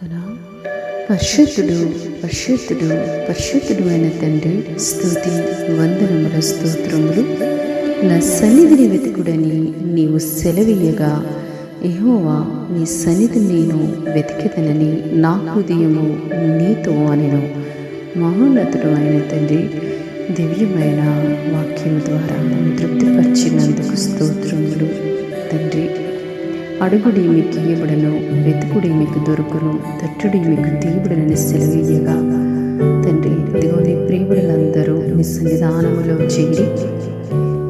ప్రార్థన. పరిశుద్ధుడు పరిశుద్ధుడు పరిశుద్ధుడు అయిన తండ్రి, స్తుతి వందనముల స్తోత్రములు. నా సన్నిధిని వెతుకుడని నీవు సెలవీయగా, యెహోవా నీ సన్నిధిని నేను వెతికెదనని నా హృదయము నీతో అనెను. మహోన్నతుడు అయిన తండ్రి, దివ్యమైన వాక్యము ద్వారా నన్ను తృప్తిపరిచినందుకు స్తోత్రములు తండ్రి. అడుగుడి మీకు ఇయ్యబడను, వెతుకుడి మీకు దొరుకును, తట్టుడి మీకు తీయబడనని సెలవీయగా తండ్రి, ఇదిగో నీ ప్రియబడులందరూ నీ సన్నిధానములో చేరి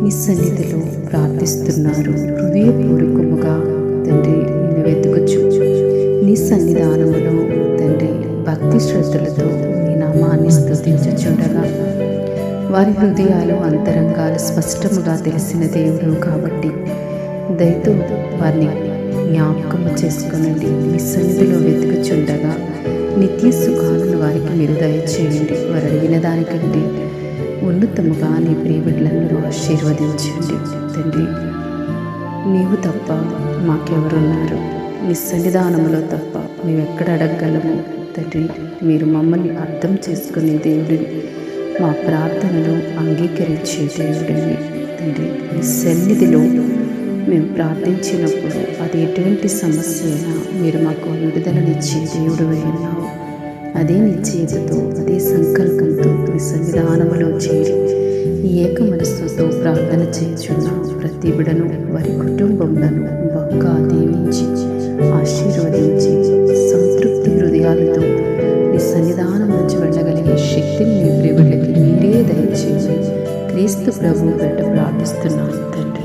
నీ సన్నిధిలో ప్రార్థిస్తున్నారు. హృదయపూర్వకముగా తండ్రి నిన్ను వెతుకుచు నీ సన్నిధానములో తండ్రి భక్తి శ్రద్ధలతో నీ నామాన్ని స్తుతించుచుండగా వారి హృదయాలు అంతరంగాలు స్పష్టముగా తెలిసిన దేవుడు కాబట్టి దయతో వారిని జ్ఞాపకము చేసుకునండి. మీ సన్నిధిలో వెతుకుచుండగా నిత్య సుఖాలను వారికి మీరు దయచేయండి. వారు అడిగిన దానికంటే ఉన్నతముగా నీ ప్రియబిడ్డలను ఆశీర్వదించండి తండ్రి. నీవు తప్ప మాకెవరున్నారు? నీ సన్నిధానములో తప్ప మేమెక్కడ అడగగలము తండ్రి? మీరు మమ్మల్ని అర్థం చేసుకునే దేవుడిని, మా ప్రార్థనలు అంగీకరించే దేవుడిని తండ్రి. నీ సన్నిధిలో మేము ప్రార్థించినప్పుడు అది ఎటువంటి సమస్య అయినా మీరు మాకు విడుదలనిచ్చే దేవుడు ఉన్నావు. అదే నిశ్చయతతో, అదే సంకల్పంతో మీ సన్నిధానములో చేరి ఏక మనస్సుతో ప్రార్థన చేయుచున్నాం. ప్రతి బిడను వారి కుటుంబములను బాగా దీవించి ఆశీర్వదించి సంతృప్తి హృదయాలతో మీ సన్నిధానం నుంచి వెళ్ళగలిగే శక్తిని మీ ప్రియబిడ్డకి మీరే దయచేసి క్రీస్తు ప్రభువు పెట్ట ప్రార్థిస్తున్నాను తండ్రి.